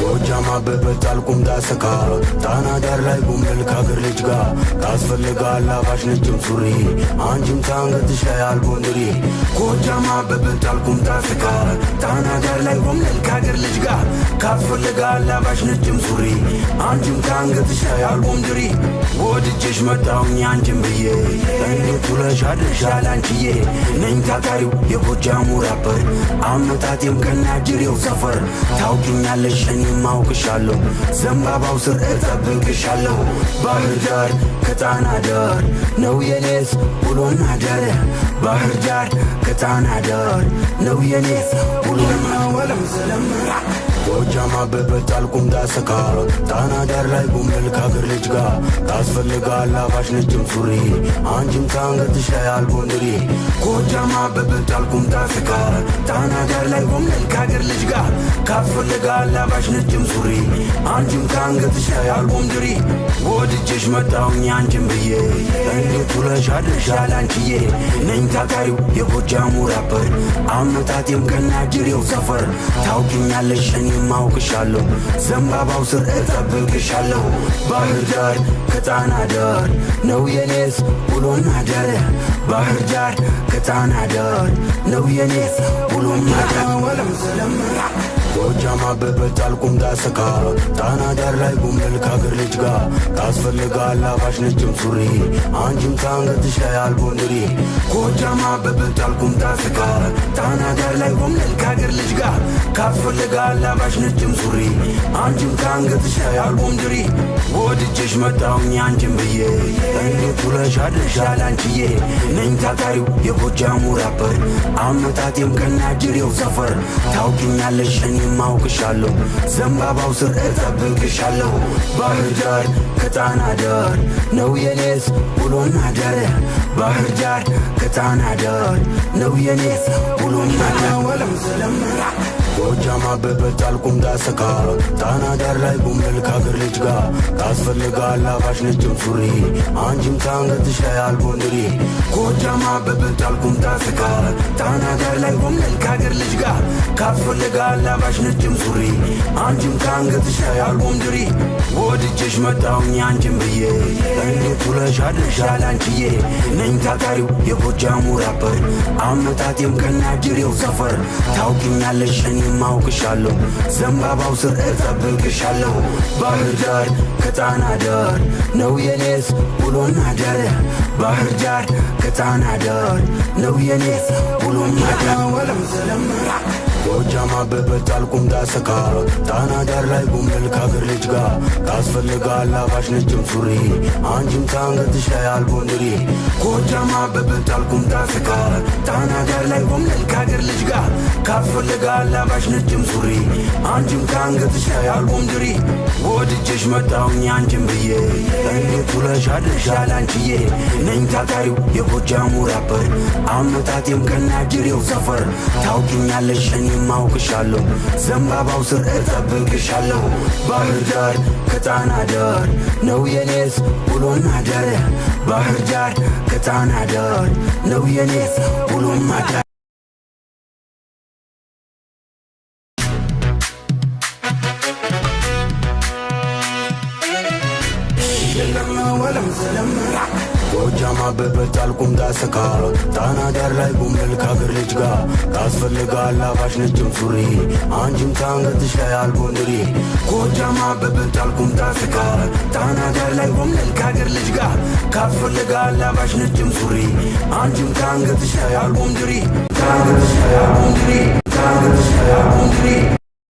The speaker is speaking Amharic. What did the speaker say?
ጎጃም አበበት አልቁም ዳሰካ ጣና ዳር ላይ ጉምል ከአገር ልጅ ጋር ታስፈልጋል አባሽ ነጭም ሱሪ አንቺም ታንገትሽ ላይ አልቦንድሪ ጎጃም አበበት አልቁም ዳሰካ ጣና ዳር ላይ ጉምል ከአገር ልጅ ጋር ታስፈልጋል አባሽ ነጭም ሱሪ አንቺም ታንገትሽ ላይ አልቦንድሪ ወድጄሽ መጣሁኝ አንቺም ብዬ እንዴት ውለሽ አድርሻል አንቺዬ ነኝ ታታሪው የጎጃሙ ራፐር አመጣጤም ከናጅሬው ሰፈር ታውቂኛለሽ እኔም አውቅሻለሁ ዘንባባው ስር እጠብቅሻለሁ ባህር ዳር ከጣና ዳር ነው የኔስ ውሎና አዳር ባህር ዳር ከጣና ዳር ነው የኔስ ውሎና ወለም ሰለም ጎጃም አበበት አልቁም ዳሰካ ጣና ዳር ላይ ጉምል ከአገር ልጅ ጋር ታስፈልጋል አባሽ ነጭም ሱሪ አንቺም ታንገትሽ ላይ አልቦንድሪ ጎጃም አበበት አልቁም ዳሰካ ጣና ዳር ላይ ጉምል ከአገር ልጅ ጋር ታስፈልጋል አባሽ ነጭም ሱሪ አንቺም ታንገትሽ ላይ አልቦንድሪ ወድጄሽ መጣሁኝ አንቺም ብዬ እንዴት ውለሽ አድርሻል አንቺዬ ነኝ ታታሪው የጎጃሙ ራፐር አመጣጤም ከናጅሬው ሰፈር ታውቂኛለሽ እኔም አውቅሻለሁ ዘንባባው ስር እጠብቅሻለሁ ባህር ዳር ከጣና ዳር ነው የኔስ ውሎና አዳር ባህር ዳር ከጣና ዳር ነው የኔስ ውሎና አዳር ወለም ሰለም ጎጃም አበበት አልቁም ዳሰካ ጣና ዳር ላይ ጉምል ከአገር ልጅ ጋር ታስፈልጋል አባሽ ነጭም ሱሪ አንቺም ታንገትሽ ላይ አልቦንድሪ ጎጃም አበበት አልቁም ዳሰካ ጣና ዳር ላይ ጉምል ከአገር ልጅ ጋር ታስፈልጋል አባሽ ነጭም ሱሪ አንቺም ታንገትሽ ላይ አልቦንድሪ ወድጄሽ መጣሁኝ አንቺም ብዬ እንዴት ውለሽ አድርሻል አንቺዬ ነኝ ታታሪው የጎጃሙ ራፐር አመጣጤም ከናጅሬው ሰፈር ታውቂኛለሽ እኔም አውቅሻለሁ ዘንባባው ስር እጠብቅሻለሁ ባህር ዳር ከጣና ዳር ነው የኔስ ውሎና አዳር ባህር ዳር ከጣና ዳር ነው የኔስ ውሎና አዳር ወለም ሰለም ጎጃም አበበት አልቁም ዳሰካ ጣና ዳር ላይ ጉምል ከአገር ልጅ ጋር ታስፈልጋል አባሽ ነጭም ሱሪ አንቺም ታንገትሽ ላይ አልቦንድሪ ጎጃም አበበት አልቁም ዳሰካ ጣና ዳር ላይ ጉምል ከአገር ልጅ ጋር ታስፈልጋል አባሽ ነጭም ሱሪ አንቺም ታንገትሽ ላይ አልቦንድሪ ወድጄሽ መጣሁኝ አንቺም ብዬ እንዴት ውለሽ አድርሻል አንቺዬ ነኝ ታታሪው የጎጃሙ ራፐር አመጣጤም ከናጅሬው ሰፈር ታውቂኛለሽ እኔም አውቅሻለሁ ዘንባባው ስር እጠብቅሻለሁ ባህር ዳር ከጣና ዳር ነው የኔስ ውሎና አዳር ባህር ዳር ከጣና ዳር ነው የኔስ ውሎና አዳር ወለም ሰለም ጎጃም አበበት አልቁም ዳሰካ ጣና ዳር ላይ ጉምል ከአገር ልጅ ጋር ታስፈልጋል አባሽ ነጭም ሱሪ አንቺም ታንገትሽ ላይ አልቦንድሪ ጎጃም አበበት አልቁም ዳሰካ ጣና ዳር ላይ ጉምል ከአገር ልጅ ጋር ታስፈልጋል አባሽ ነጭም ሱሪ አንቺም ታንገትሽ ላይ አልቦንድሪ ወድጄሽ መጣሁኝ አንቺም ብዬ እንዴት ውለሽ አድርሻል አንቺዬ ነኝ ታታሪው የጎጃሙ ራፐር አመጣጤም ከናጅሬው ሰፈር ታውቂኛለሽ እኔም አውቅሻለሁ ዘንባባው ስር እጠብቅሻለሁ ባህር ዳር ከጣና ዳር ነው የኔስ ውሎና አዳር ባህር ዳር ከጣና ዳር ነው የኔስ ውሎና አዳር ጎጃም አበበት አልቁም ዳሰካ ጣና ዳር ላይ ጉምል ከአገር ልጅ ጋር ታስፈልጋል አባሽ ነጭም ሱሪ አንቺም ታንገትሽ ላይ አልቦንድሪ ጎጃም አበበት አልቁም ዳሰካ ጣና ዳር ላይ ጉምል ከአገር ልጅ ጋር ታስፈልጋል አባሽ ነጭም ሱሪ አንቺም ታንገትሽ ላይ አልቦንድሪ ታንገትሽ ላይ አልቦንድሪ ታንገትሽ ላይ አልቦንድሪ